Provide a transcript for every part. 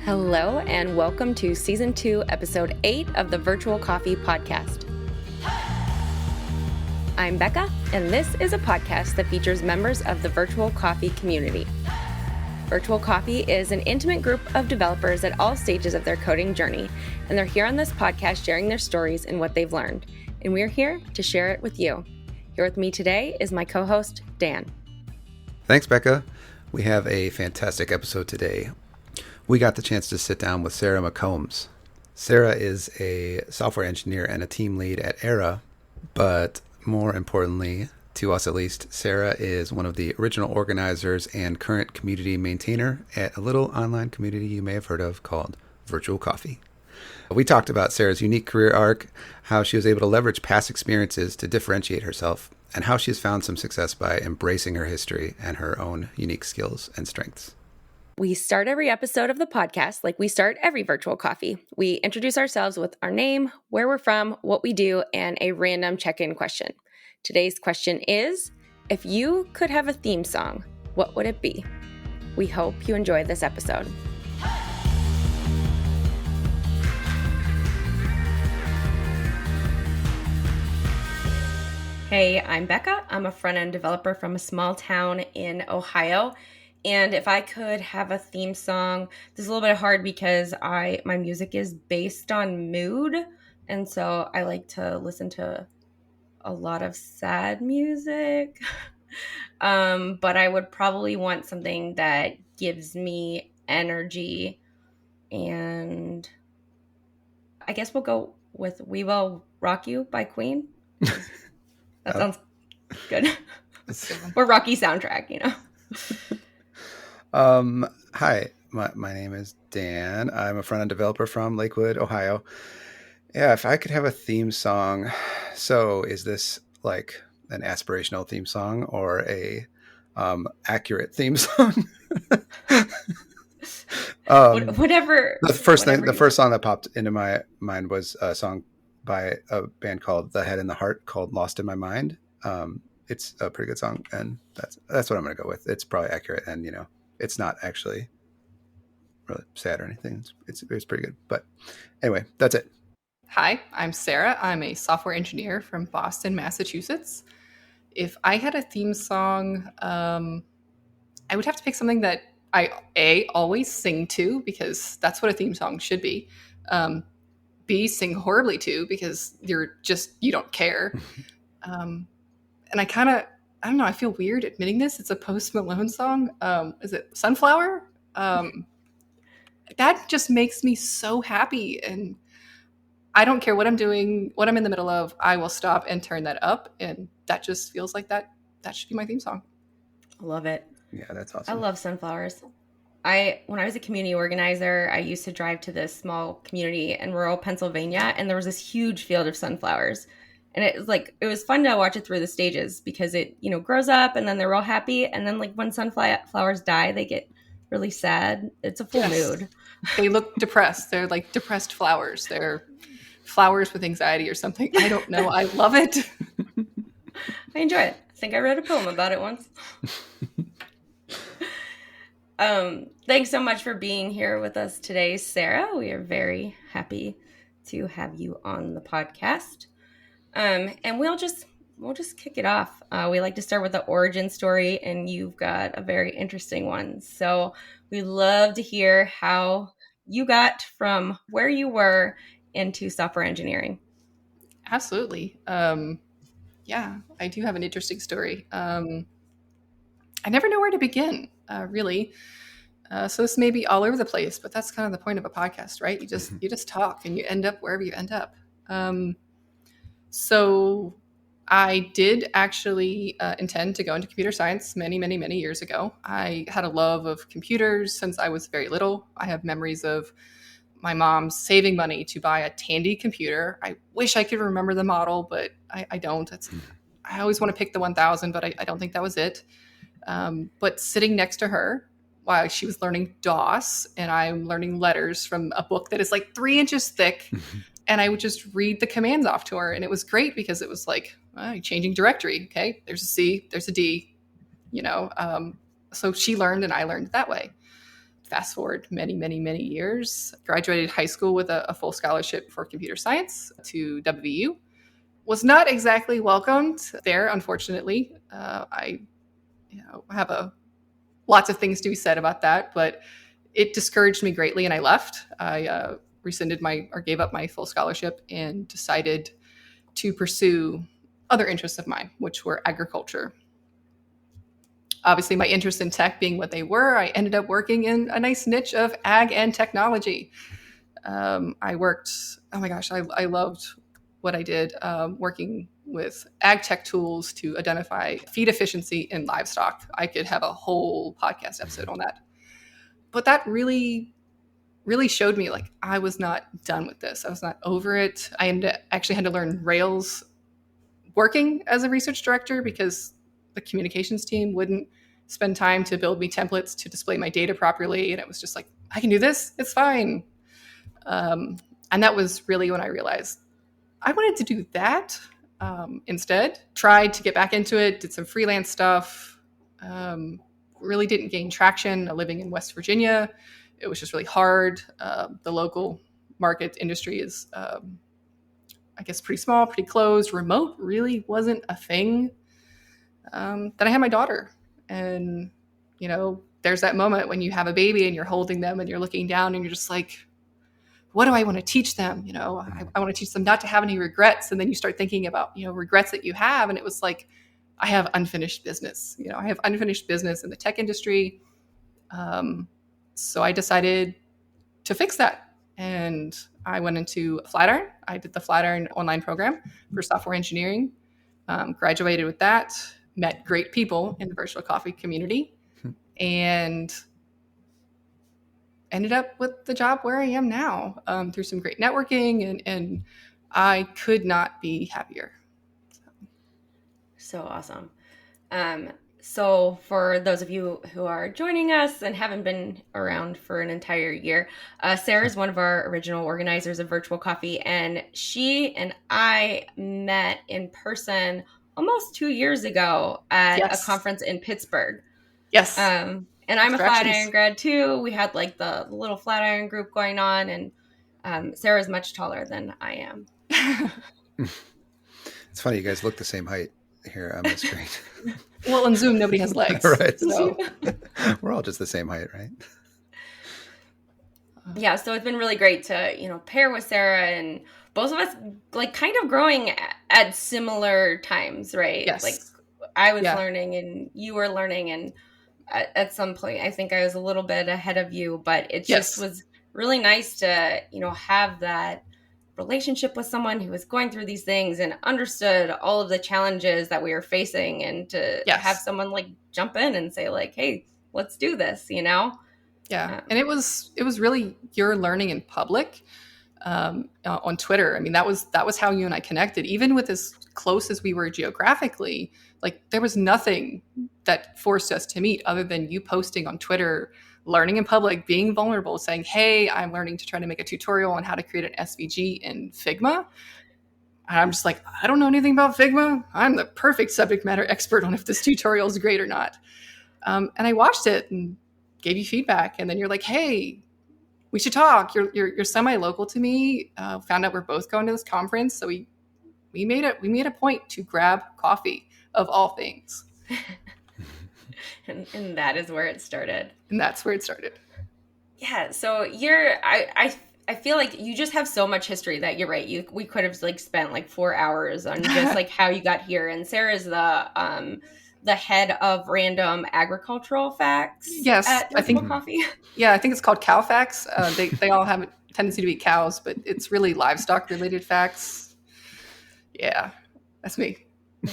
Hello, and welcome to Season 2, Episode 8 of the Virtual Coffee Podcast. I'm Bekah, and this is a podcast that features members of the Virtual Coffee community. Virtual Coffee is an intimate group of developers at all stages of their coding journey, and they're here on this podcast sharing their stories and what they've learned, and we're here to share it with you. Here with me today is my co-host, Dan. Thanks, Bekah. We have a fantastic episode today. We got the chance to sit down with Sara McCombs. Sara is a software engineer and a team lead at Aiera, but more importantly, to us at least, Sara is one of the original organizers and current community maintainer at a little online community you may have heard of called Virtual Coffee. We talked about Sara's unique career arc, how she was able to leverage past experiences to differentiate herself, and how she has found some success by embracing her history and her own unique skills and strengths. We start every episode of the podcast like we start every Virtual Coffee. We introduce ourselves with our name, where we're from, what we do, and a random check-in question. Today's question is, if you could have a theme song, what would it be? We hope you enjoy this episode. Hey, I'm Bekah. I'm a front-end developer from a small town in Ohio. And if I could have a theme song, this is a little bit hard because my music is based on mood. And so I like to listen to a lot of sad music. But I would probably want something that gives me energy. And I guess we'll go with We Will Rock You by Queen. That sounds good. Or Rocky soundtrack, you know. Hi, my name is Dan. I'm a front-end developer from Lakewood, Ohio. Yeah, if I could have a theme song, so is this like an aspirational theme song or a accurate theme song? Whatever. The first song that popped into my mind was a song by a band called The Head and the Heart called Lost in My Mind. It's a pretty good song, and that's what I'm going to go with. It's probably accurate, and it's not actually really sad or anything. It's pretty good. But anyway, that's it. Hi, I'm Sara. I'm a software engineer from Boston, Massachusetts. If I had a theme song, I would have to pick something that I always sing to, because that's what a theme song should be. B, sing horribly to, because you don't care. And I don't know, I feel weird admitting this. It's a Post Malone song. Is it Sunflower? That just makes me so happy. And I don't care what I'm doing, what I'm in the middle of, I will stop and turn that up. And that just feels like that should be my theme song. I love it. Yeah, that's awesome. I love Sunflowers. When I was a community organizer, I used to drive to this small community in rural Pennsylvania, and there was this huge field of sunflowers. And it was fun to watch it through the stages because it, grows up and then they're all happy. And then when sunflowers die, they get really sad. It's a full mood. They look depressed. They're like depressed flowers. They're flowers with anxiety or something. I don't know. I love it. I enjoy it. I think I read a poem about it once. Thanks so much for being here with us today, Sara. We are very happy to have you on the podcast. And we'll just kick it off. We like to start with the origin story, and you've got a very interesting one. So we'd love to hear how you got from where you were into software engineering. Absolutely. Yeah, I do have an interesting story. I never know where to begin, really. So this may be all over the place, but that's kind of the point of a podcast, right? You just talk and you end up wherever you end up. So I did actually intend to go into computer science many, many, many years ago. I had a love of computers since I was very little. I have memories of my mom saving money to buy a Tandy computer. I wish I could remember the model, but I don't. I always want to pick the 1000, but I don't think that was it. But sitting next to her while she was learning DOS and I'm learning letters from a book that is like 3 inches thick, and I would just read the commands off to her. And it was great because it was like, changing directory. Okay, there's a C, there's a D, So she learned and I learned that way. fast forward many, many, many years. Graduated high school with a full scholarship for computer science to WVU. Was not exactly welcomed there, unfortunately. I have lots of things to be said about that, but it discouraged me greatly, and I left. I gave up my full scholarship and decided to pursue other interests of mine, which were agriculture. Obviously, my interests in tech being what they were, I ended up working in a nice niche of ag and technology. I worked, oh my gosh, I loved what I did, working with ag tech tools to identify feed efficiency in livestock. I could have a whole podcast episode on that. But that really, really showed me like I was not done with this. I was not over it. Actually had to learn Rails working as a research director because the communications team wouldn't spend time to build me templates to display my data properly. And it was just like, I can do this. It's fine. And that was really when I realized I wanted to do that instead. Tried to get back into it, did some freelance stuff, really didn't gain traction living in West Virginia. It was just really hard. The local market industry is, I guess, pretty small, pretty closed. Remote really wasn't a thing. Then I had my daughter. And, there's that moment when you have a baby and you're holding them and you're looking down and you're just like, what do I want to teach them? I want to teach them not to have any regrets. And then you start thinking about, regrets that you have. And it was like, I have unfinished business. I have unfinished business in the tech industry. So I decided to fix that. And I went into Flatiron. I did the Flatiron online program for software engineering, graduated with that, met great people in the virtual coffee community, and ended up with the job where I am now, through some great networking, and I could not be happier. So awesome. So for those of you who are joining us and haven't been around for an entire year, Sarah is one of our original organizers of Virtual Coffee, and she and I met in person almost 2 years ago at a conference in Pittsburgh. Yes. And I'm a Flatiron grad too. We had like the little Flatiron group going on, and Sarah's much taller than I am. It's funny, you guys look the same height here on the screen. Well, on Zoom, nobody has legs. Right. So. We're all just the same height, right? Yeah, so it's been really great to, pair with Sarah, and both of us like kind of growing at similar times, right? Yes. Like I was learning and you were learning, and at some point I think I was a little bit ahead of you, but it just was really nice to, have that relationship with someone who was going through these things and understood all of the challenges that we were facing, and to have someone like jump in and say like, hey, let's do this, Yeah. And it was really your learning in public, on Twitter. I mean, that was how you and I connected, even with as close as we were geographically. Like there was nothing that forced us to meet other than you posting on Twitter, learning in public, being vulnerable, saying, hey, I'm learning to try to make a tutorial on how to create an SVG in Figma. And I'm just like, I don't know anything about Figma. I'm the perfect subject matter expert on if this tutorial is great or not. And I watched it and gave you feedback. And then you're like, hey, we should talk. You're semi-local to me. Found out we're both going to this conference. So we made a point to grab coffee, of all things. and that is where it started. And that's where it started. Yeah. So I feel like you just have so much history that you're right. We could have like spent like 4 hours on just like how you got here. And Sarah's the head of random agricultural facts. Yes, at I think Coffee. Yeah, I think it's called cow facts. They all have a tendency to be cows, but it's really livestock related facts. Yeah, that's me.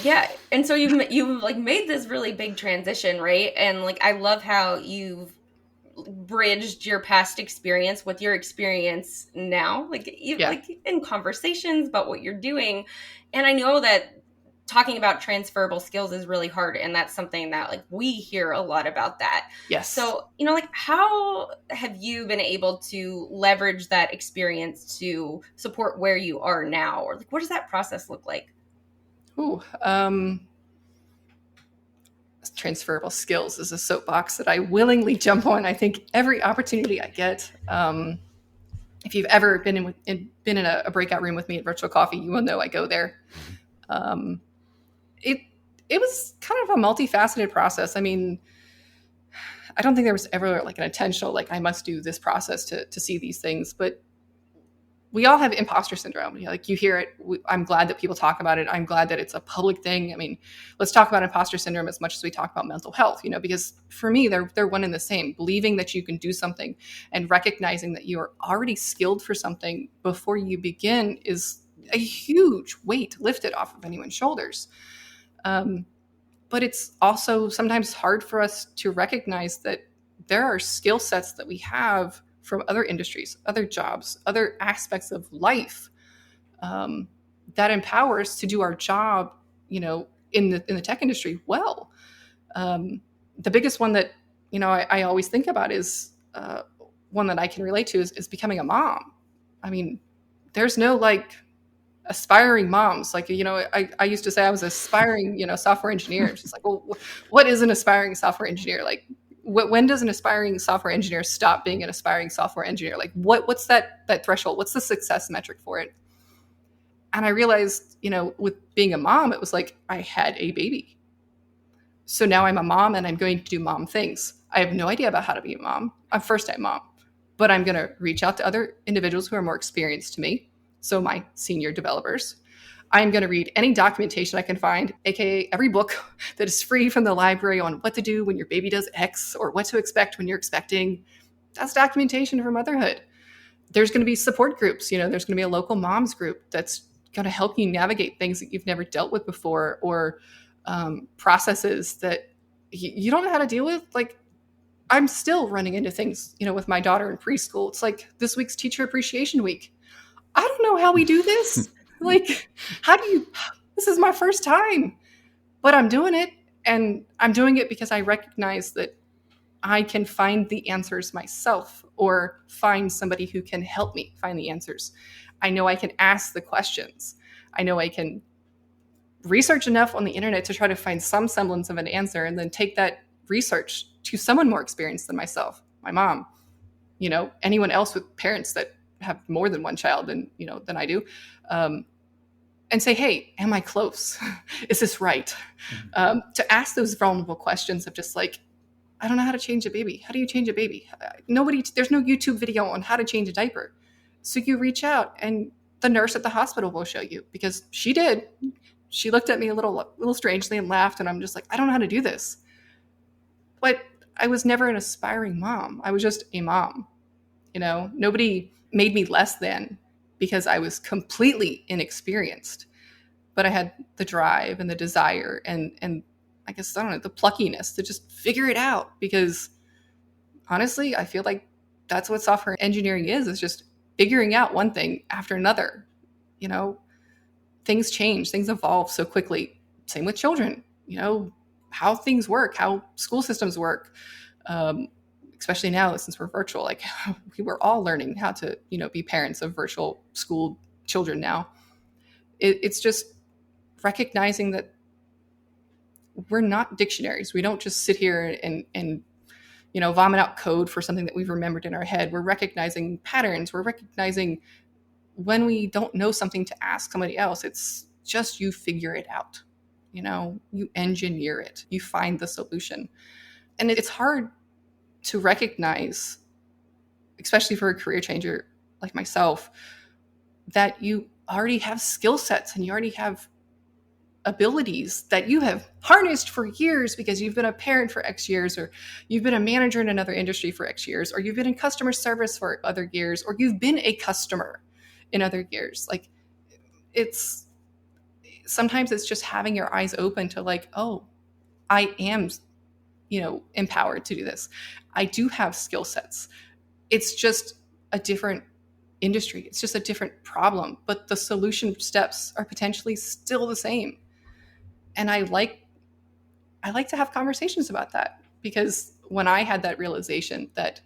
Yeah, and so you've like made this really big transition, right? And like I love how you've bridged your past experience with your experience now, like in conversations about what you're doing. And I know that talking about transferable skills is really hard, and that's something that like we hear a lot about that. Yes. So, like how have you been able to leverage that experience to support where you are now, or like what does that process look like? transferable skills is a soapbox that I willingly jump on. I think every opportunity I get. If you've ever been in a breakout room with me at Virtual Coffee, you will know I go there. Um, it it was kind of a multifaceted process. I mean, I don't think there was ever like an intentional, like I must do this process to see these things, but we all have imposter syndrome. You know, like you hear it. I'm glad that people talk about it. I'm glad that it's a public thing. I mean, let's talk about imposter syndrome as much as we talk about mental health, you know, because for me, they're one and the same. Believing that you can do something and recognizing that you are already skilled for something before you begin is a huge weight lifted off of anyone's shoulders. But it's also sometimes hard for us to recognize that there are skill sets that we have from other industries, other jobs, other aspects of life that empower us to do our job, you know, in the tech industry well. The biggest one that, you know, I always think about is one that I can relate to is becoming a mom. I mean, there's no like aspiring moms. Like, you know, I used to say I was aspiring, you know, software engineer. It's just like, well, what is an aspiring software engineer? Like, when does an aspiring software engineer stop being an aspiring software engineer? Like, what's that threshold? What's the success metric for it? And I realized, you know, with being a mom, it was like I had a baby. So now I'm a mom and I'm going to do mom things. I have no idea about how to be a mom. I'm first-time mom, but I'm going to reach out to other individuals who are more experienced to me. So my senior developers. I'm going to read any documentation I can find, aka every book that is free from the library on what to do when your baby does X or what to expect when you're expecting. That's documentation for motherhood. There's going to be support groups. You know, there's going to be a local moms group that's going to help you navigate things that you've never dealt with before, or processes that you don't know how to deal with. Like, I'm still running into things, you know, with my daughter in preschool. It's like this week's Teacher Appreciation Week. I don't know how we do this. Like, this is my first time, but I'm doing it. And I'm doing it because I recognize that I can find the answers myself or find somebody who can help me find the answers. I know I can ask the questions. I know I can research enough on the internet to try to find some semblance of an answer and then take that research to someone more experienced than myself, my mom, you know, anyone else with parents that have more than one child than I do, and say, hey, am I close? Is this right? To ask those vulnerable questions of just like, I don't know how to change a baby. How do you change a baby? There's no YouTube video on how to change a diaper. So you reach out and the nurse at the hospital will show you, because she did. She looked at me a little strangely and laughed, and I'm just like, I don't know how to do this. But I was never an aspiring mom. I was just a mom. You know, nobody made me less than because I was completely inexperienced. But I had the drive and the desire and I guess, I don't know, the pluckiness to just figure it out. Because honestly, I feel like that's what software engineering is just figuring out one thing after another. You know, things change, things evolve so quickly. Same with children, you know, how things work, how school systems work. Especially now since we're virtual, like we were all learning how to, you know, be parents of virtual school children now. It's just recognizing that we're not dictionaries. We don't just sit here and you know, vomit out code for something that we've remembered in our head. We're recognizing patterns. We're recognizing when we don't know something to ask somebody else. It's just you figure it out. You know, you engineer it. You find the solution. And it's hard to recognize, especially for a career changer like myself, that you already have skill sets and you already have abilities that you have harnessed for years because you've been a parent for X years, or you've been a manager in another industry for X years, or you've been in customer service for other years, or you've been a customer in other years. Like, sometimes it's just having your eyes open to like, oh, I am, you know, empowered to do this. I do have skill sets. It's just a different industry. It's just a different problem, but the solution steps are potentially still the same. And I like to have conversations about that, because when I had that realization that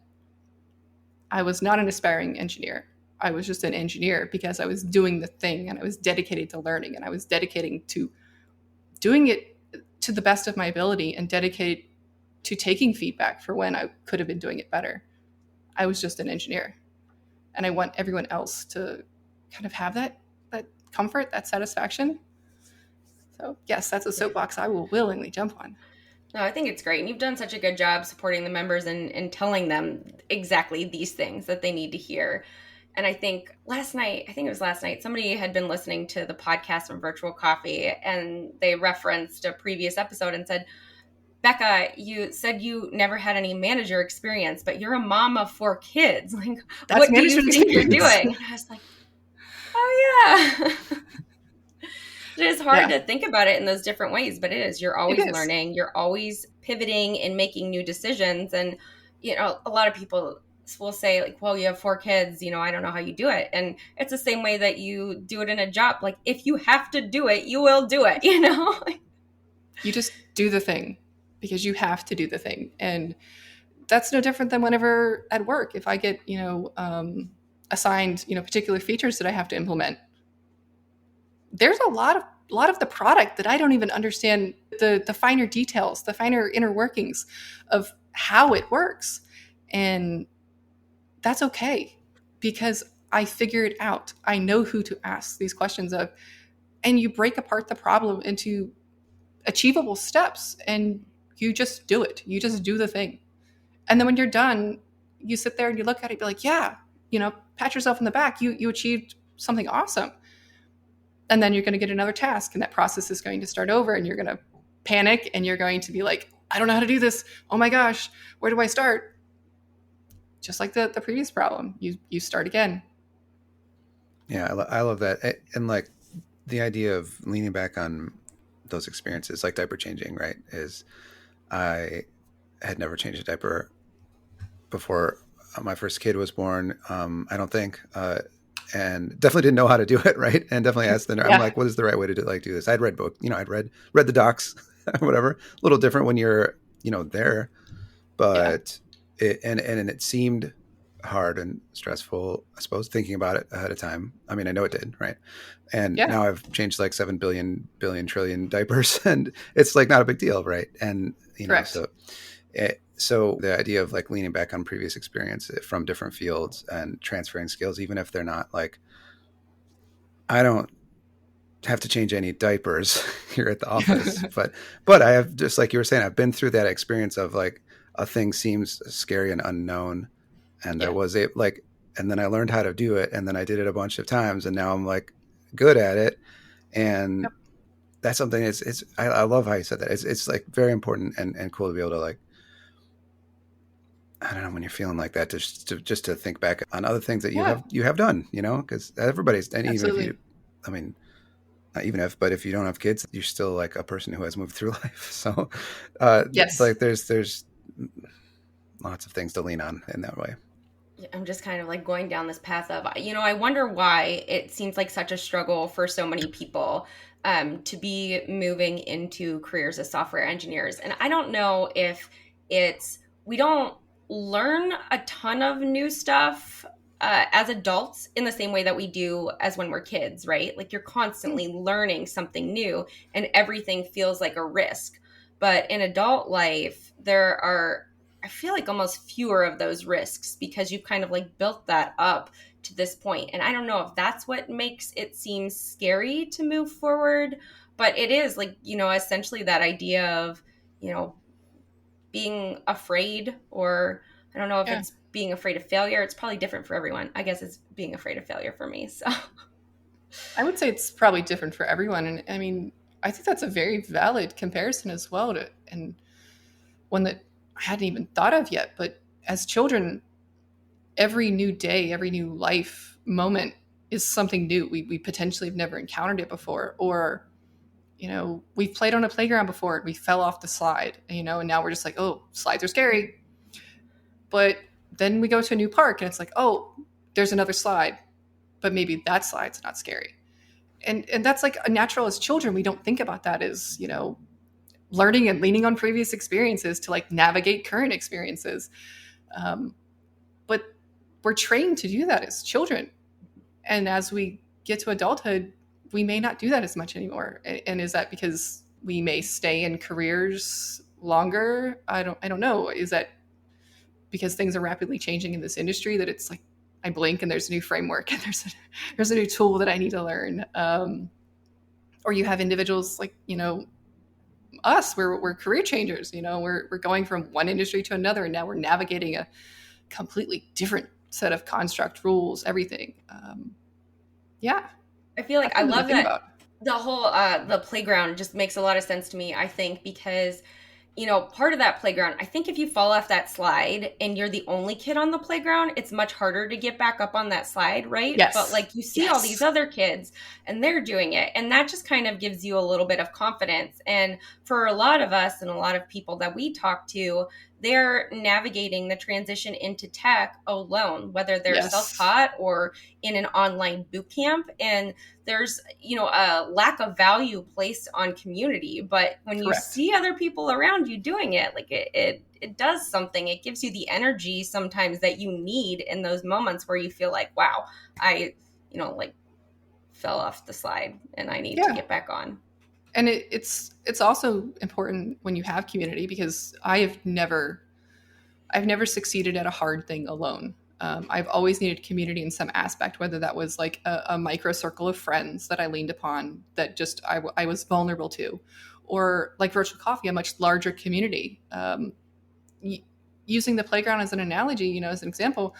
I was not an aspiring engineer, I was just an engineer because I was doing the thing and I was dedicated to learning and I was dedicated to doing it to the best of my ability and dedicated to taking feedback for when I could have been doing it better. I was just an engineer. And I want everyone else to kind of have that comfort, that satisfaction. So yes, that's a soapbox I will willingly jump on. No, I think it's great. And you've done such a good job supporting the members and telling them exactly these things that they need to hear. And I think it was last night, somebody had been listening to the podcast from Virtual Coffee, and they referenced a previous episode and said, Bekah, you said you never had any manager experience, but you're a mom of 4 kids. Like, That's what do you management think you're experience. doing? And I was like, oh, yeah. It is hard to think about it in those different ways, but it is. You're always learning. You're always pivoting and making new decisions. And, a lot of people will say, like, well, you have 4 kids, I don't know how you do it. And it's the same way that you do it in a job. Like, if you have to do it, you will do it, You just do the thing because you have to do the thing. And that's no different than whenever at work, if I get, assigned, particular features that I have to implement, there's a lot of the product that I don't even understand the finer details, the finer inner workings of how it works. And that's okay because I figure it out. I know who to ask these questions of, and you break apart the problem into achievable steps and you just do it. You just do the thing. And then when you're done, you sit there and you look at it and be like, yeah, pat yourself in the back. You achieved something awesome. And then you're going to get another task and that process is going to start over and you're going to panic and you're going to be like, I don't know how to do this. Oh my gosh, where do I start? Just like the previous problem, you start again. Yeah, I love that. And like the idea of leaning back on those experiences, like diaper changing, right? Is I had never changed a diaper before my first kid was born. I don't think, and definitely didn't know how to do it. Right. And definitely asked the nurse, I'm like, what is the right way to do this? I'd read book, I'd read the docs, whatever, a little different when you're, there, but it seemed hard and stressful, I suppose, thinking about it ahead of time. I mean, I know it did. Right. And now I've changed like 7 billion trillion diapers and it's like not a big deal. Right. And, Correct. So the idea of like leaning back on previous experience from different fields and transferring skills, even if they're not like, I don't have to change any diapers here at the office, but I have, just like you were saying, I've been through that experience of like a thing seems scary and unknown. And I was and then I learned how to do it. And then I did it a bunch of times and now I'm like good at it. And that's something I love how you said that. It's like very important and cool to be able to like, I don't know, when you're feeling like that, just to think back on other things that you have done, because everybody's, and Absolutely. even if I mean, not even if, but if you don't have kids, you're still like a person who has moved through life. So, Yes, like there's lots of things to lean on in that way. I'm just kind of like going down this path of, I wonder why it seems like such a struggle for so many people to be moving into careers as software engineers. And I don't know if we don't learn a ton of new stuff as adults in the same way that we do as when we're kids, right? Like you're constantly learning something new and everything feels like a risk. But in adult life, there are, I feel like, almost fewer of those risks because you've kind of like built that up to this point. And I don't know if that's what makes it seem scary to move forward, but it is like, essentially that idea of, being afraid, or I don't know if it's being afraid of failure. It's probably different for everyone. I guess it's being afraid of failure for me. So I would say it's probably different for everyone. And I mean, I think that's a very valid comparison as well, and one that I hadn't even thought of yet. But as children, every new day, every new life moment is something new. We potentially have never encountered it before, or we've played on a playground before and we fell off the slide, and now we're just like, oh, slides are scary. But then we go to a new park and it's like, oh, there's another slide, but maybe that slide's not scary. And that's like a natural as children. We don't think about that as, learning and leaning on previous experiences to like navigate current experiences. But we're trained to do that as children. And as we get to adulthood, we may not do that as much anymore. And is that because we may stay in careers longer. I don't know. Is that because things are rapidly changing in this industry that it's like I blink and there's a new framework and there's a new tool that I need to learn. Or you have individuals like, us, we're career changers, we're going from one industry to another, and now we're navigating a completely different set of construct rules, everything. Yeah, I feel like that's I something to love think that about. the whole the playground just makes a lot of sense to me, I think, because part of that playground, I think if you fall off that slide and you're the only kid on the playground, it's much harder to get back up on that slide, right? But Yes, like you see all these yes, other kids and they're doing it, and that just kind of gives you a little bit of confidence. And for a lot of us and a lot of people that we talk to, they're navigating the transition into tech alone, whether they're yes, self-taught or in an online boot camp. And there's a lack of value placed on community, but when you correct. see other people around you doing it, like it does something. It gives you the energy sometimes that you need in those moments where you feel like, wow, I like fell off the slide and I need to Yeah, get back on. and it's also important when you have community, because I've never succeeded at a hard thing alone. I've always needed community in some aspect, whether that was like a micro circle of friends that I leaned upon, that just I was vulnerable to, or like virtual coffee, a much larger community. Y- Using the playground as an analogy, as an example,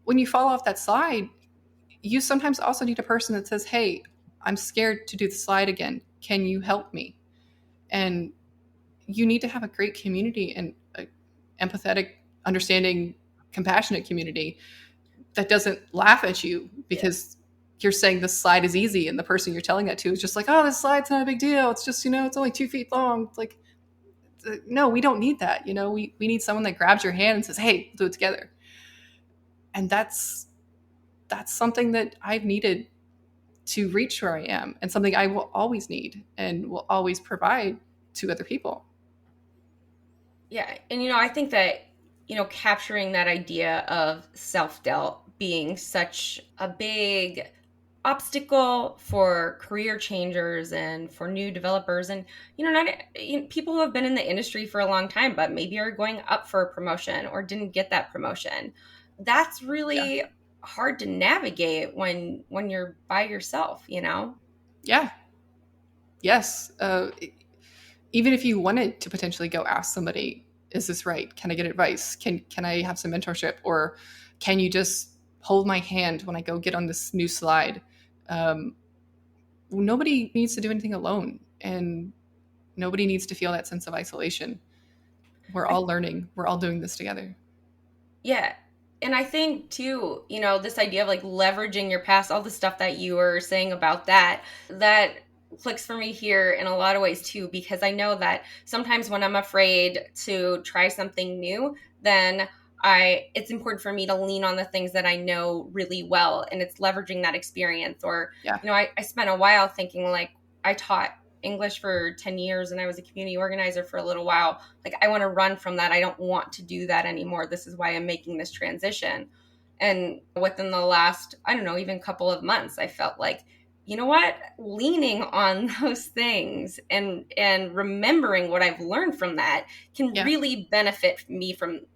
when you fall off that slide, you sometimes also need a person that says, "Hey, I'm scared to do the slide again. Can you help me?" And you need to have a great community, and a empathetic, understanding, compassionate community that doesn't laugh at you Yeah. because you're saying the slide is easy, and the person you're telling that to is just like, "Oh, this slide's not a big deal. It's just, it's only 2 feet long." It's like, no, we don't need that. We need someone that grabs your hand and says, "Hey, we'll do it together." And that's something that I've needed to reach where I am, and something I will always need and will always provide to other people. Yeah. And, I think that, capturing that idea of self doubt being such a big obstacle for career changers and for new developers, and, not people who have been in the industry for a long time, but maybe are going up for a promotion or didn't get that promotion. That's Yeah. really hard to navigate when you're by yourself. Yeah. Yes. Even if you wanted to potentially go ask somebody, "Is this right? Can I get advice? Can I have some mentorship?" Or "Can you just hold my hand when I go get on this new slide?" Um, Nobody needs to do anything alone, and nobody needs to feel that sense of isolation. We're I all learning. We're all doing this together. Yeah. And I think too, this idea of like leveraging your past, all the stuff that you were saying about that clicks for me here in a lot of ways too, because I know that sometimes when I'm afraid to try something new, then it's important for me to lean on the things that I know really well, and it's leveraging that experience. Or, Yeah. I spent a while thinking like I taught English for 10 years and I was a community organizer for a little while. Like, I want to run from that. I don't want to do that anymore. This is why I'm making this transition. And within the last, I don't know, even couple of months, I felt like, you know what, leaning on those things and remembering what I've learned from that can Yeah. really benefit me from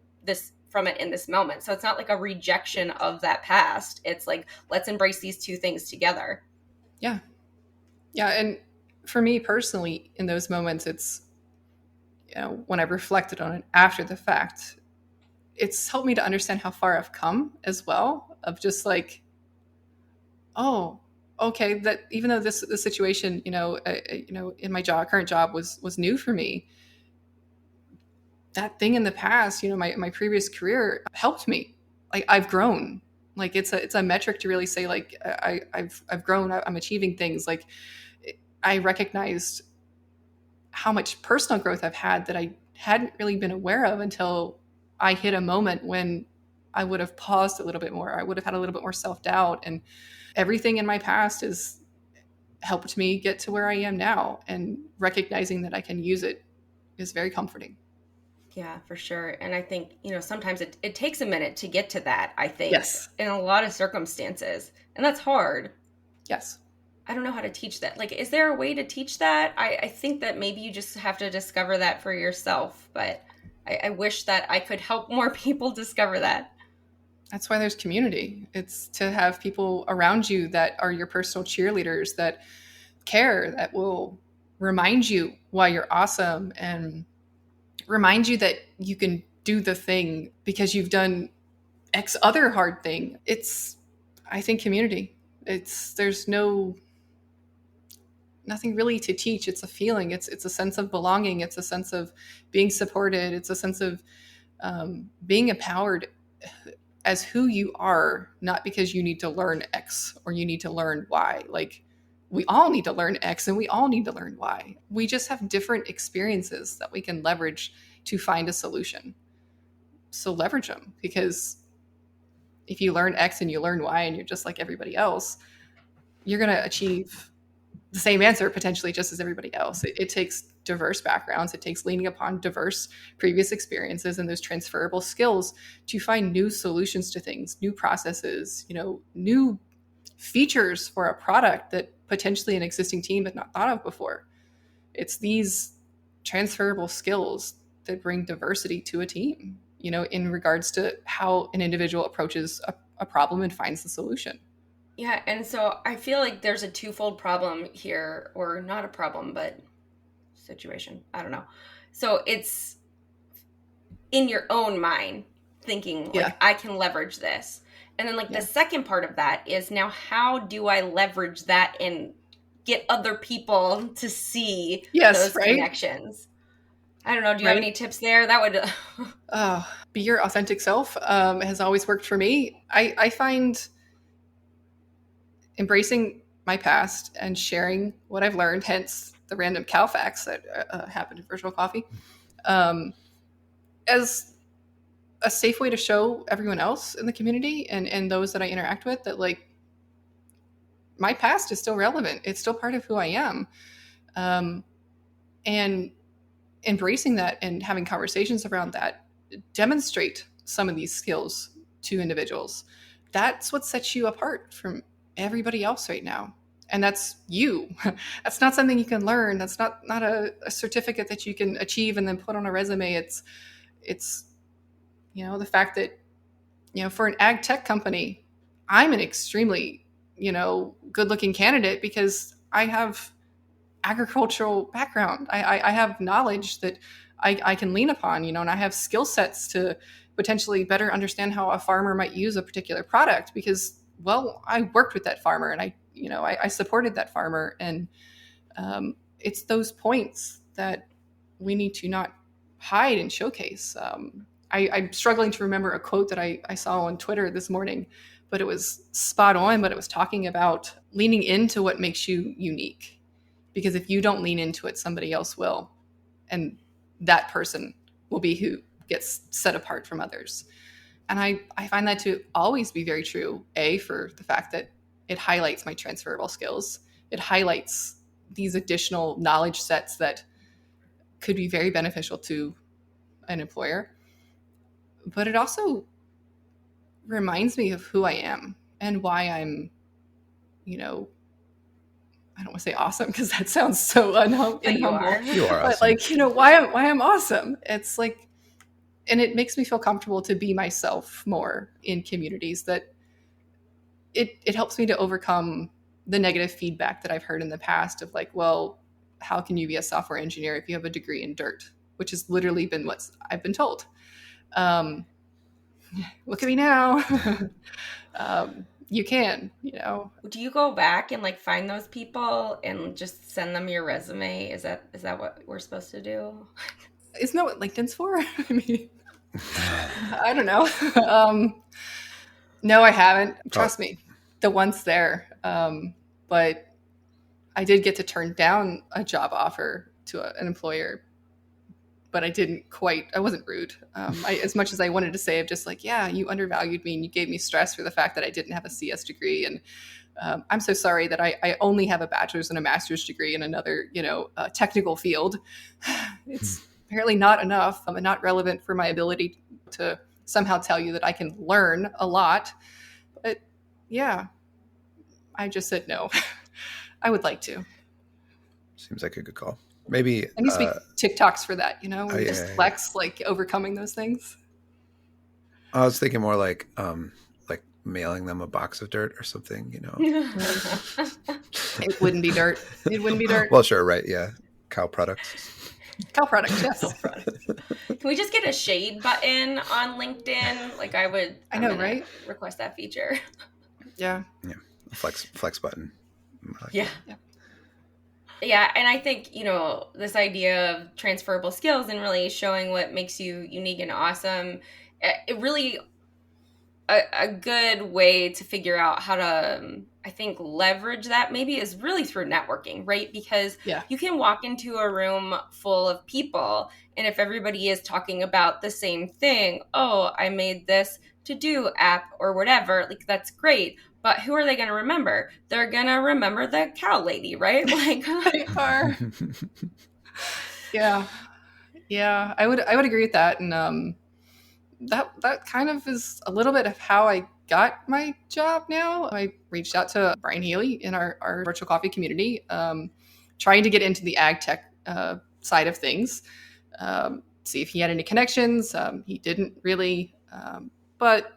it in this moment. So it's not like a rejection of that past. It's like, let's embrace these two things together. Yeah. Yeah. And for me personally, in those moments, it's, when I've reflected on it after the fact, it's helped me to understand how far I've come as well. Of just like, oh, okay, that even though this situation, in my current job was new for me, that thing in the past, my previous career helped me. Like, I've grown. Like, it's a metric to really say, like, I've grown. I'm achieving things. Like, I recognized how much personal growth I've had that I hadn't really been aware of until I hit a moment when I would have paused a little bit more. I would have had a little bit more self doubt, and everything in my past has helped me get to where I am now. And recognizing that I can use it is very comforting. Yeah, for sure. And I think, sometimes it takes a minute to get to that, I think, Yes. in a lot of circumstances. And that's hard. Yes. I don't know how to teach that. Like, is there a way to teach that? I think that maybe you just have to discover that for yourself, but I wish that I could help more people discover that. That's why there's community. It's to have people around you that are your personal cheerleaders, that care, that will remind you why you're awesome and remind you that you can do the thing because you've done X other hard thing. It's, I think, community. There's nothing really to teach. It's a feeling. It's a sense of belonging. It's a sense of being supported. It's a sense of being empowered as who you are, not because you need to learn X or you need to learn Y. Like, we all need to learn X and we all need to learn Y. We just have different experiences that we can leverage to find a solution. So leverage them, because if you learn X and you learn Y and you're just like everybody else, you're going to achieve the same answer potentially just as everybody else. It takes diverse backgrounds. It takes leaning upon diverse previous experiences and those transferable skills to find new solutions to things, new processes, new features for a product that potentially an existing team had not thought of before. It's these transferable skills that bring diversity to a team, in regards to how an individual approaches a problem and finds the solution. Yeah, and so I feel like there's a twofold problem here, or not a problem, but situation. I don't know. So it's in your own mind thinking, like, I can leverage this. And then, like, the second part of that is, now how do I leverage that and get other people to see those connections? I don't know. Do you have any tips there? That would... Be your authentic self has always worked for me. I find embracing my past and sharing what I've learned, hence the random cow facts that happen in virtual coffee, as a safe way to show everyone else in the community and those that I interact with that, like, my past is still relevant. It's still part of who I am. And embracing that and having conversations around that demonstrate some of these skills to individuals. That's what sets you apart from everybody else right now. And that's you. That's not something you can learn. That's not a certificate that you can achieve and then put on a resume. It's the fact that, for an ag tech company, I'm an extremely, good looking candidate because I have agricultural background. I have knowledge that I can lean upon, and I have skill sets to potentially better understand how a farmer might use a particular product because, well, I worked with that farmer and I supported that farmer. And it's those points that we need to not hide and showcase. I'm struggling to remember a quote that I saw on Twitter this morning, but it was spot on. But it was talking about leaning into what makes you unique. Because if you don't lean into it, somebody else will. And that person will be who gets set apart from others. And I find that to always be very true, for the fact that it highlights my transferable skills. It highlights these additional knowledge sets that could be very beneficial to an employer. But it also reminds me of who I am and why I'm, I don't want to say awesome because that sounds so humble. You are awesome. But like, why I'm awesome. It's like, and it makes me feel comfortable to be myself more in communities that it helps me to overcome the negative feedback that I've heard in the past of like, well, how can you be a software engineer if you have a degree in dirt? Which has literally been what I've been told. Look at me now. You can, Do you go back and like find those people and just send them your resume? Is that what we're supposed to do? Isn't that what LinkedIn's for? I mean, I don't know. No, I haven't. Trust me, the one's there. But I did get to turn down a job offer to an employer, but I wasn't rude. As much as I wanted to say, I'm just like, yeah, you undervalued me and you gave me stress for the fact that I didn't have a CS degree. And I'm so sorry that I only have a bachelor's and a master's degree in another, technical field. It's apparently not enough and not relevant for my ability to somehow tell you that I can learn a lot. But yeah, I just said no. I would like to. Seems like a good call. Maybe. There needs to be TikToks for that, where Oh, you yeah, just yeah. flex like overcoming those things. I was thinking more like mailing them a box of dirt or something. It wouldn't be dirt. It wouldn't be dirt. Well, sure, right? Yeah, cow products. Cow products, yes. Cow products. Can we just get a shade button on LinkedIn? Like I know, right? Request that feature. Yeah. Yeah, a flex button. Yeah. Yeah, and I think, this idea of transferable skills and really showing what makes you unique and awesome, it really a good way to figure out how to, I think, leverage that maybe is really through networking, right? Because you can walk into a room full of people, and if everybody is talking about the same thing, oh, I made this to-do app or whatever, like that's great. But who are they going to remember? They're going to remember the cow lady, right? Like they are. Yeah. I would agree with that, and that kind of is a little bit of how I got my job now. I reached out to Brian Healy in our virtual coffee community, trying to get into the ag tech side of things, see if he had any connections. He didn't really, but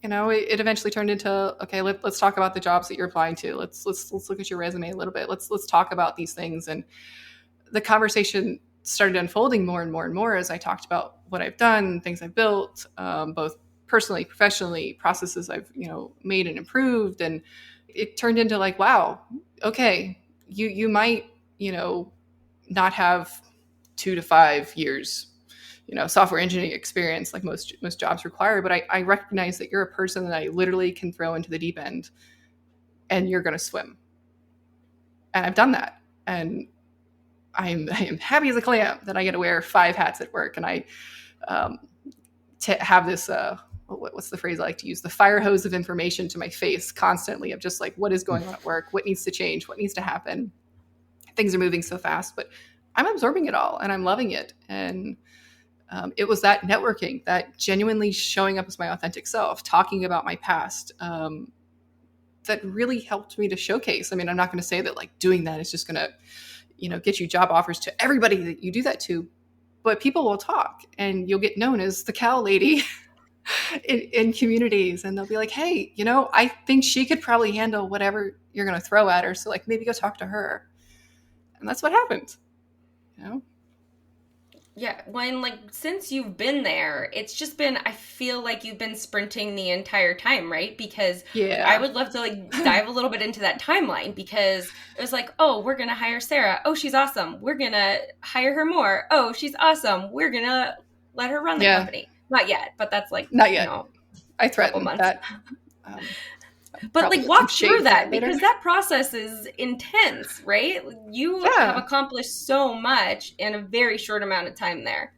it eventually turned into, okay, let's talk about the jobs that you're applying to. Let's look at your resume a little bit. Let's talk about these things. And the conversation started unfolding more and more and more as I talked about what I've done, things I've built, both personally, professionally, processes I've made and improved. And it turned into like, wow, okay, you might not have 2 to 5 years software engineering experience like most jobs require, but I recognize that you're a person that I literally can throw into the deep end and you're going to swim. And I've done that. And I am happy as a clam that I get to wear 5 hats at work. And I have this, what's the phrase I like to use? The fire hose of information to my face constantly of just like, what is going on at work? What needs to change? What needs to happen? Things are moving so fast, but I'm absorbing it all and I'm loving it. And it was that networking, that genuinely showing up as my authentic self, talking about my past, that really helped me to showcase. I mean, I'm not going to say that like doing that is just going to, get you job offers to everybody that you do that to, but people will talk and you'll get known as the cow lady in communities. And they'll be like, hey, I think she could probably handle whatever you're going to throw at her. So like, maybe go talk to her. And that's what happened. Yeah, since you've been there, it's just been, I feel like you've been sprinting the entire time, right? Because I would love to dive a little bit into that timeline, because it was like, oh, we're going to hire Sarah. Oh, she's awesome. We're going to hire her more. Oh, she's awesome. We're going to let her run the company. Not yet, but that's like, not yet. I threatened that. But walk through that, because that process is intense, right? You have accomplished so much in a very short amount of time there.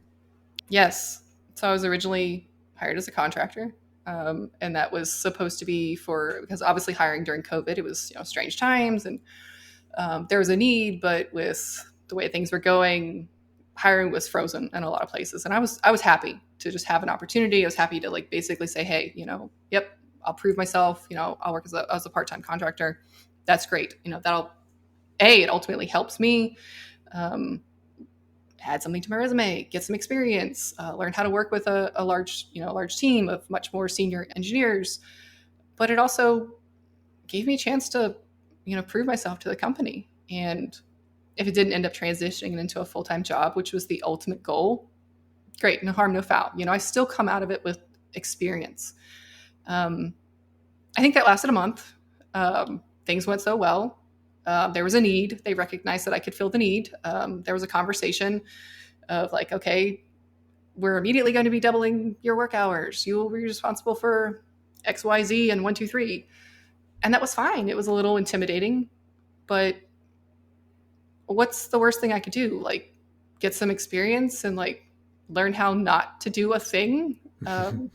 Yes. So I was originally hired as a contractor. And that was supposed to be because obviously hiring during COVID, it was, strange times and there was a need, but with the way things were going, hiring was frozen in a lot of places. And I was happy to just have an opportunity. I was happy to basically say, hey, yep, I'll prove myself, I'll work as a part-time contractor. That's great. It ultimately helps me add something to my resume, get some experience, learn how to work with a large team of much more senior engineers. But it also gave me a chance to, prove myself to the company. And if it didn't end up transitioning into a full-time job, which was the ultimate goal, great, no harm, no foul. I still come out of it with experience. I think that lasted a month. Things went so well. There was a need. They recognized that I could fill the need. There was a conversation of like, okay, we're immediately going to be doubling your work hours. You will be responsible for X, Y, Z, and 1, 2, 3. And that was fine. It was a little intimidating, but what's the worst thing I could do? Get some experience and learn how not to do a thing. That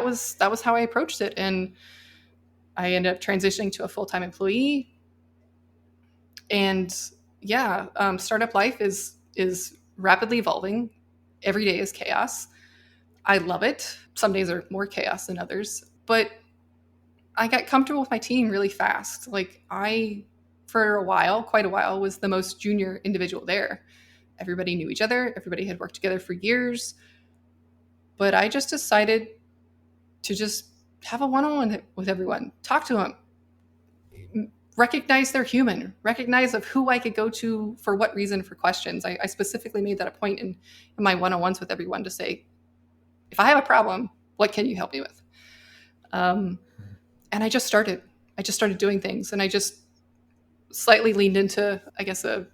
was how I approached it. And I ended up transitioning to a full-time employee. And startup life is rapidly evolving. Every day is chaos. I love it. Some days are more chaos than others, but I got comfortable with my team really fast. Like for a while, quite a while, was the most junior individual there. Everybody knew each other. Everybody had worked together for years. But I just decided to just have a one-on-one with everyone, talk to them, recognize they're human, recognize of who I could go to for what reason for questions. I specifically made that a point in my one-on-ones with everyone to say, if I have a problem, what can you help me with? And I just started doing things, and I just slightly leaned into, I guess, a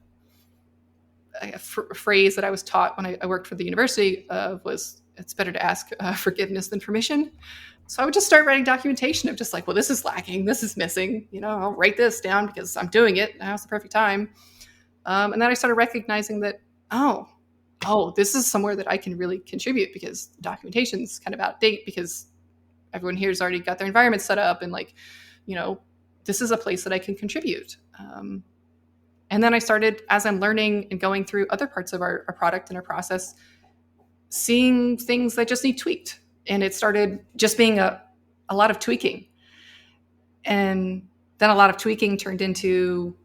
phrase that I was taught when I worked for the university was, it's better to ask forgiveness than permission. So I would just start writing documentation of just like, well, this is lacking, this is missing, I'll write this down because I'm doing it. Now's the perfect time. And then I started recognizing that, oh, this is somewhere that I can really contribute, because documentation's kind of out of date because everyone here's already got their environment set up, and like, this is a place that I can contribute. And then I started, as I'm learning and going through other parts of our product and our process, seeing things that just need tweaked. And it started just being a lot of tweaking. And then a lot of tweaking turned into,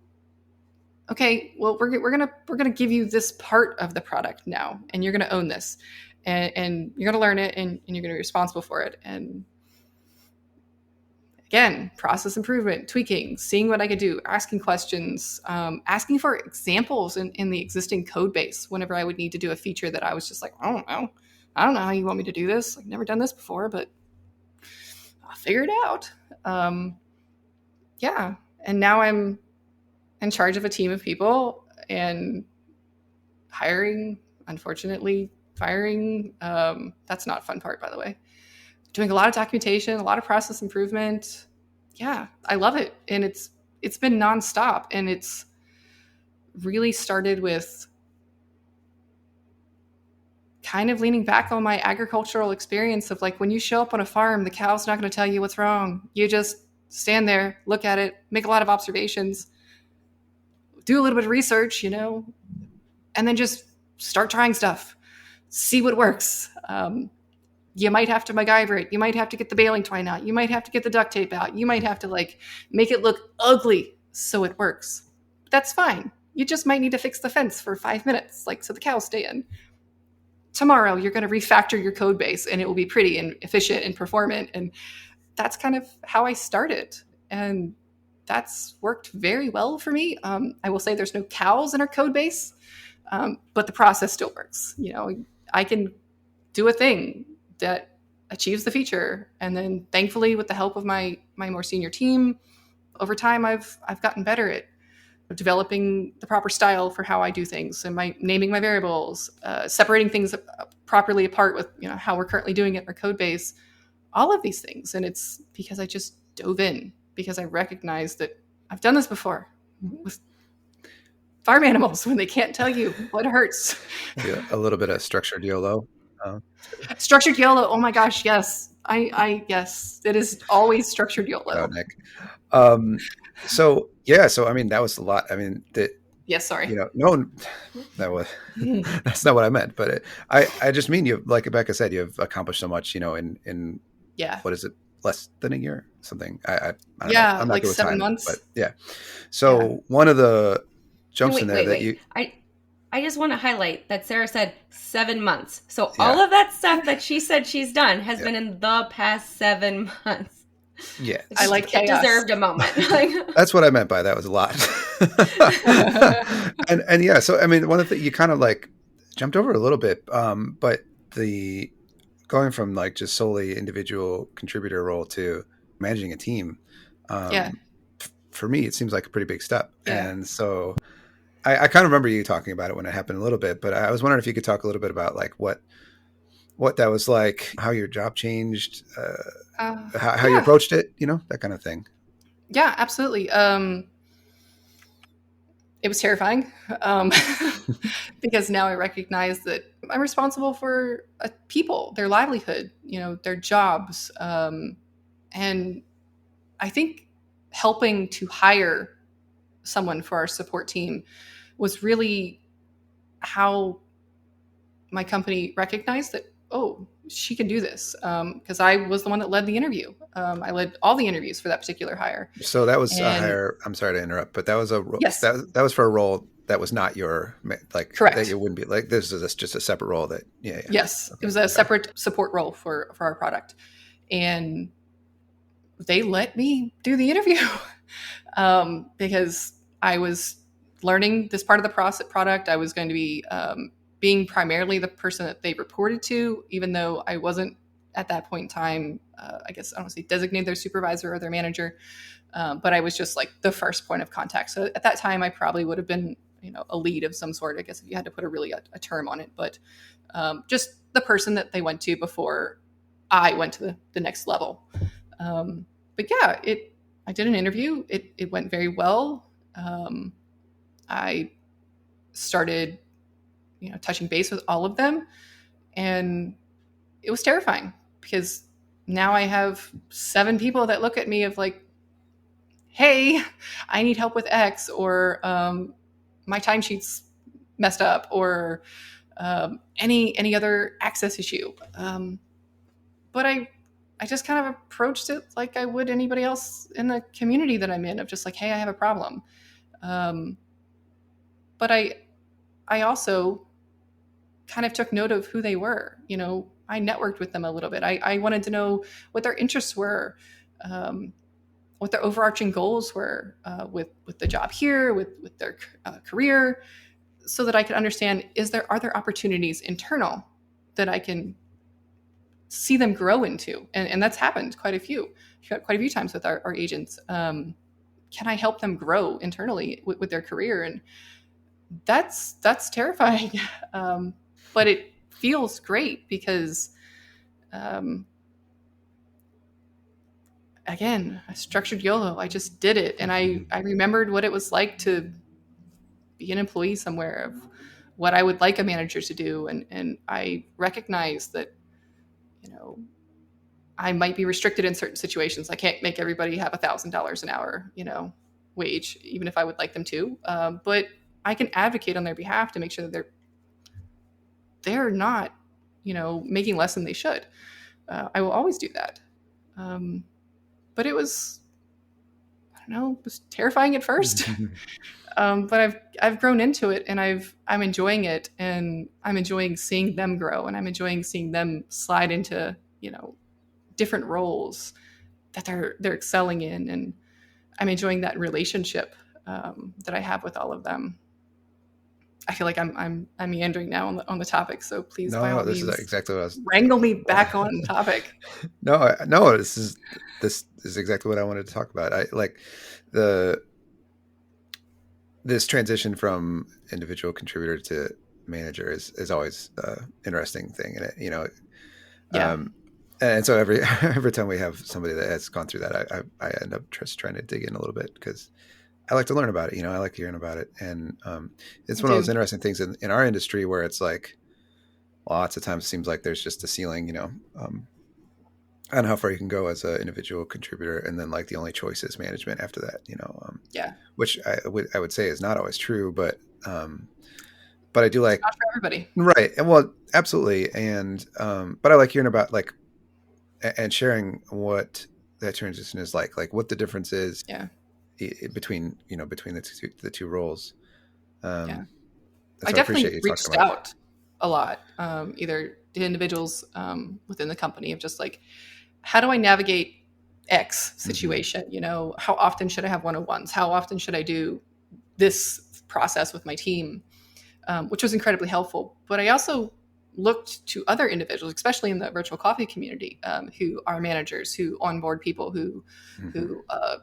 okay, well, we're gonna give you this part of the product now, and you're gonna own this, and you're gonna learn it, and you're gonna be responsible for it. And again, process improvement, tweaking, seeing what I could do, asking questions, asking for examples in the existing code base whenever I would need to do a feature that I was just like, I don't know how you want me to do this. I've never done this before, but I'll figure it out. Yeah. And now I'm in charge of a team of people, and hiring, unfortunately, firing. That's not a fun part, by the way. Doing a lot of documentation, a lot of process improvement. Yeah, I love it. And it's been nonstop. And it's really started with kind of leaning back on my agricultural experience of like, when you show up on a farm, the cow's not going to tell you what's wrong. You just stand there, look at it, make a lot of observations, do a little bit of research, and then just start trying stuff, see what works. You might have to MacGyver it. You might have to get the baling twine out. You might have to get the duct tape out. You might have to like make it look ugly so it works. That's fine. You just might need to fix the fence for 5 minutes, like so the cows stay in. Tomorrow, you're going to refactor your code base, and it will be pretty and efficient and performant. And that's kind of how I started. And that's worked very well for me. I will say there's no cows in our code base, but the process still works. I can do a thing that achieves the feature, and then thankfully, with the help of my more senior team, over time I've gotten better at developing the proper style for how I do things, and naming my variables, separating things properly apart with how we're currently doing it in our code base, all of these things. And it's because I just dove in, because I recognized that I've done this before with farm animals when they can't tell you what hurts. Yeah, a little bit of structured YOLO. Structured YOLO. Oh my gosh, yes. I yes, it is always structured YOLO. Oh, Nick. So I mean, that was a lot. I mean, yes, sorry. No, that's not what I meant. But I just mean, like Bekah said, you've accomplished so much. In what is it? Less than a year, something. I don't know. I'm not like 7 months. But yeah. So one of the jumps in there that you. I just want to highlight that Sara said 7 months. So all of that stuff that she said she's done has been in the past 7 months. Yeah. I like chaos. It deserved a moment. That's what I meant by that was a lot. and yeah, so I mean, one of the you kind of like jumped over a little bit, but the going from like just solely individual contributor role to managing a team, for me, it seems like a pretty big step. Yeah. And so I kind of remember you talking about it when it happened a little bit, but I was wondering if you could talk a little bit about like what that was like, how your job changed, how you approached it, that kind of thing. Yeah, absolutely. It was terrifying because now I recognize that I'm responsible for people, their livelihood, their jobs. And I think helping to hire someone for our support team was really how my company recognized that, she can do this, because I was the one that led the interview. I led all the interviews for that particular hire. So that was a And hire. I'm sorry to interrupt, but that was yes, that was for a role that was not your, like, that correct. it wouldn't be like, this is just a separate role that, yeah. Yes, it Okay. was a Got it. separate support role for our product, and they let me do the interview because I was learning this part of the product. I was going to be being primarily the person that they reported to, even though I wasn't at that point in time. I guess I don't want to say designated their supervisor or their manager, but I was just like the first point of contact. So at that time, I probably would have been, a lead of some sort. I guess if you had to put a term on it, but just the person that they went to before I went to the next level. But yeah, I did an interview. It went very well. I started, touching base with all of them, and it was terrifying because now I have 7 people that look at me of like, "Hey, I need help with X," or "My timesheet's messed up," or any other access issue. But I just kind of approached it like I would anybody else in the community that I'm in, of just like, "Hey, I have a problem." Um, but I also kind of took note of who they were. I networked with them a little bit. I wanted to know what their interests were, um, what their overarching goals were with the job here, with their career, so that I could understand, are there opportunities internal that I can see them grow into? And that's happened quite a few times with our agents. Can I help them grow internally with their career? And that's terrifying. But it feels great because, um, again, I structured YOLO. I just did it. And I remembered what it was like to be an employee somewhere, of what I would like a manager to do. And I recognized that, I might be restricted in certain situations. I can't make everybody have $1,000 an hour, wage, even if I would like them to. But I can advocate on their behalf to make sure that they're not, making less than they should. I will always do that. But it was, I don't know, it was terrifying at first. But I've grown into it, and I'm enjoying it, and I'm enjoying seeing them grow, and I'm enjoying seeing them slide into, different roles that they're excelling in, and I'm enjoying that relationship that I have with all of them. I feel like I'm meandering now on the topic, so please, by No, all this is means, exactly what I was. wrangle me back on topic. No, this is exactly what I wanted to talk about. I like this transition from individual contributor to manager is always an interesting thing in it, Yeah. And so every time we have somebody that has gone through that, I end up just trying to dig in a little bit, because I like to learn about it. I like hearing about it. And it's Me one of those too. interesting things in our industry where it's like, lots of times it seems like there's just a ceiling, I don't know how far you can go as an individual contributor, and then like the only choice is management after that, Yeah. which I would say is not always true, but I do like, Not for everybody. right. And well, absolutely. And, but I like hearing about like, and sharing what that transition is like what the difference is Yeah. between the two roles. Yeah. I So I appreciate definitely you talking reached about it. out a lot, either to individuals within the company, of just like, how do I navigate X situation? How often should I have one-on-ones? How often should I do this process with my team? Which was incredibly helpful. But I also looked to other individuals, especially in the virtual coffee community, who are managers, who onboard people, who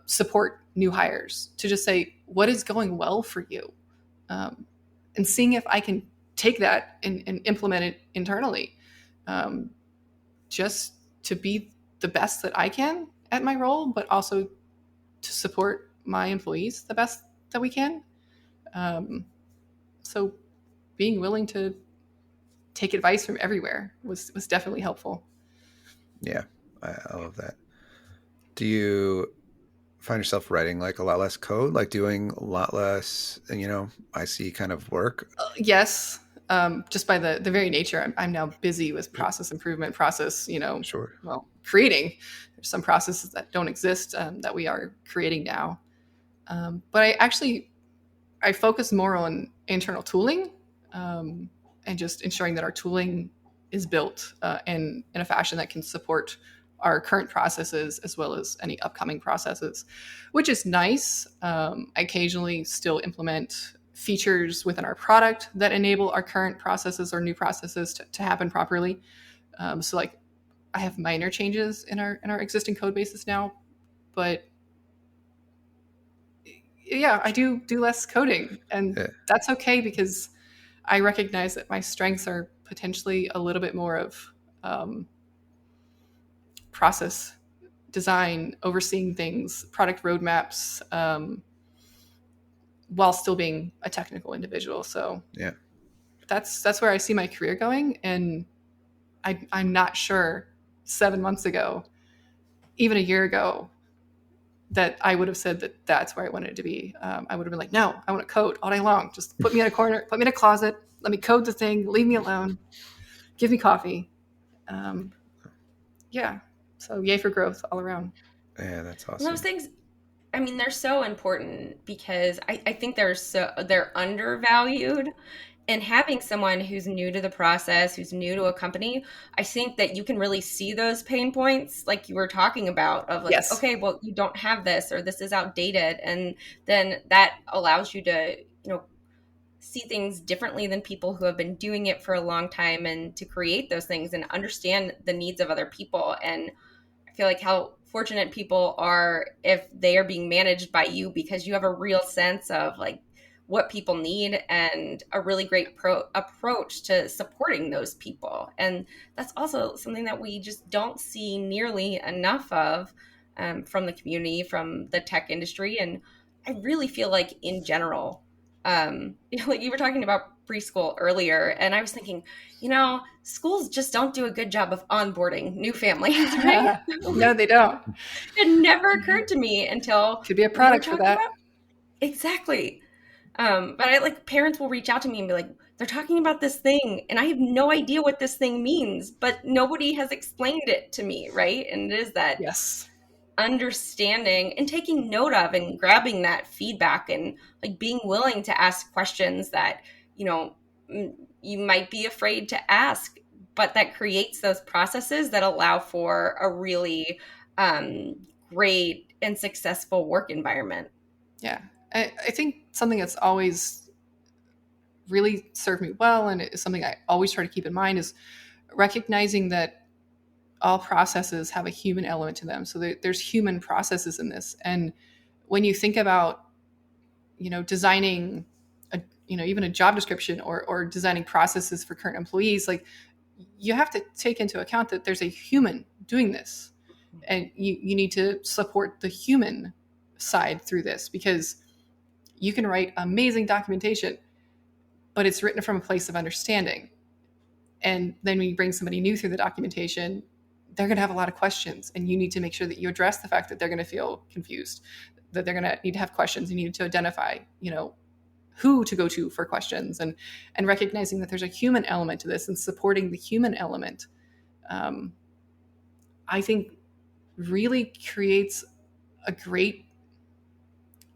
support new hires, to just say, what is going well for you? And seeing if I can take that and implement it internally, just to be the best that I can at my role, but also to support my employees the best that we can. So being willing to take advice from everywhere was definitely helpful. Yeah, I love that. Do you find yourself writing like a lot less code, like doing a lot less, I see kind of work? Yes. just by the very nature, I'm now busy with process improvement, Sure. creating. There's some processes that don't exist that we are creating now. But I focus more on internal tooling and just ensuring that our tooling is built in a fashion that can support our current processes as well as any upcoming processes, which is nice. I occasionally still implement features within our product that enable our current processes or new processes to happen properly. So like I have minor changes in our existing code bases now, but yeah, I do less coding, and Yeah. that's okay because I recognize that my strengths are potentially a little bit more of um, process design, overseeing things, product roadmaps, while still being a technical individual. So Yeah. that's where I see my career going, and I'm not sure 7 months ago, even a year ago, that I would have said that that's where I wanted to be. I would have been like, no, I want to code all day long. Just put me in a corner, put me in a closet, let me code the thing, leave me alone, give me coffee. Um, yeah. So yay for growth all around. Yeah, that's And those awesome. things, I mean, they're so important because I think they're undervalued. And having someone who's new to the process, who's new to a company, I think that you can really see those pain points, like you were talking about, of like, Yes. okay, well, you don't have this, or this is outdated, and then that allows you to, see things differently than people who have been doing it for a long time, and to create those things and understand the needs of other people. And I feel like how fortunate people are if they are being managed by you, because you have a real sense of like what people need and a really great approach to supporting those people. And that's also something that we just don't see nearly enough of, from the community, from the tech industry. And I really feel like in general, like you were talking about preschool earlier, and I was thinking, schools just don't do a good job of onboarding new families, right? No, they don't. It never occurred to me until Could be a we were product for talking that. about exactly. But I like parents will reach out to me and be like, they're talking about this thing, and I have no idea what this thing means, but nobody has explained it to me, right? And it is that Yes. understanding and taking note of and grabbing that feedback, and like being willing to ask questions that you know you might be afraid to ask, but that creates those processes that allow for a really um, great and successful work environment. Yeah. I think something that's always really served me well, and it's something I always try to keep in mind, is recognizing that all processes have a human element to them. So there's human processes in this. And when you think about, designing even a job description or designing processes for current employees, like you have to take into account that there's a human doing this, and you need to support the human side through this, because you can write amazing documentation, but it's written from a place of understanding. And then when you bring somebody new through the documentation, they're going to have a lot of questions, and you need to make sure that you address the fact that they're going to feel confused, that they're going to need to have questions. You need to identify, who to go to for questions, and recognizing that there's a human element to this and supporting the human element. um, I think really creates a great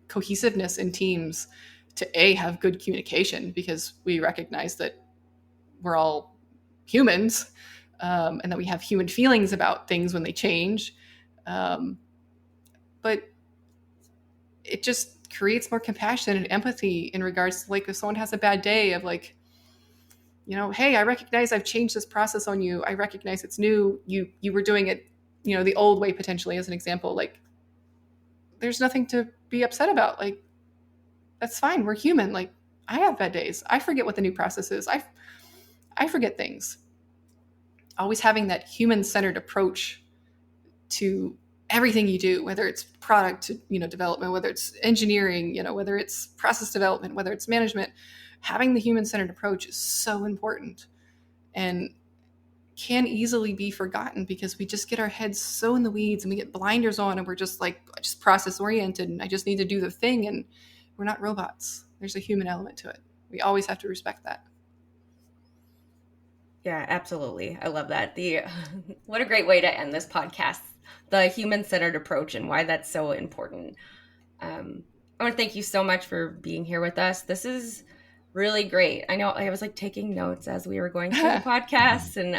cohesiveness in teams to have good communication, because we recognize that we're all humans, and that we have human feelings about things when they change. Um, but it just creates more compassion and empathy in regards to, like, if someone has a bad day, of like, hey, I recognize I've changed this process on you. I recognize it's new. You were doing it, the old way, potentially, as an example. Like, there's nothing to be upset about. Like, that's fine. We're human. Like, I have bad days. I forget what the new process is. I forget things. Always having that human-centered approach to everything you do, whether it's product, development, whether it's engineering, whether it's process development, whether it's management, having the human-centered approach is so important, and can easily be forgotten because we just get our heads so in the weeds, and we get blinders on, and we're just like, just process oriented, and I just need to do the thing. And we're not robots. There's a human element to it. We always have to respect that. Yeah, absolutely. I love that. The what a great way to end this podcast. The human-centered approach and why that's so important. I want to thank you so much for being here with us. This is really great. I know I was like taking notes as we were going through the podcast, and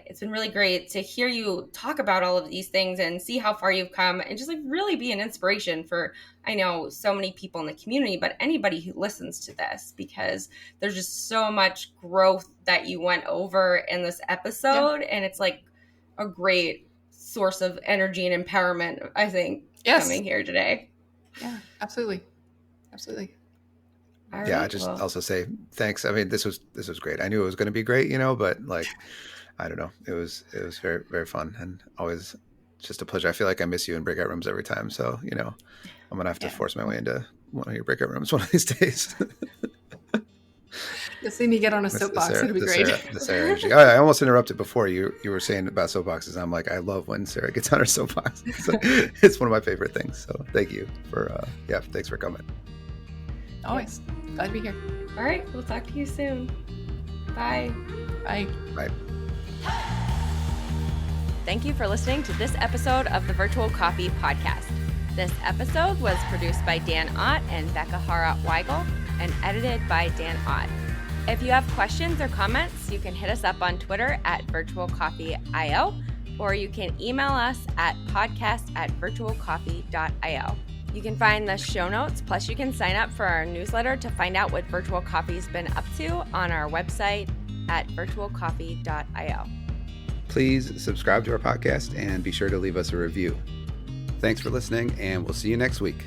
it's been really great to hear you talk about all of these things and see how far you've come, and just like really be an inspiration for, I know, so many people in the community, but anybody who listens to this, because there's just so much growth that you went over in this episode, and it's like a great source of energy and empowerment, I think, coming here today. Yeah, absolutely. Absolutely. All right, I just also say thanks. I mean, this was great. I knew it was going to be great, but like, I don't know, it was very, very fun, and always just a pleasure. I feel like I miss you in breakout rooms every time. So, I'm going to have to force my way into one of your breakout rooms one of these days. You'll see me get on a soapbox. It'll be great. The Sara energy. I almost interrupted before you were saying about soapboxes. I'm like, I love when Sara gets on her soapbox. It's one of my favorite things. So thank you for, thanks for coming. Always. Glad to be here. All right. We'll talk to you soon. Bye. Bye. Bye. Thank you for listening to this episode of the Virtual Coffee Podcast. This episode was produced by Dan Ott and Bekah Weigel and edited by Dan Ott. If you have questions or comments, you can hit us up on Twitter at virtualcoffee.io, or you can email us at podcast@virtualcoffee.io. You can find the show notes, plus you can sign up for our newsletter to find out what Virtual Coffee's been up to on our website at virtualcoffee.io. Please subscribe to our podcast and be sure to leave us a review. Thanks for listening, and we'll see you next week.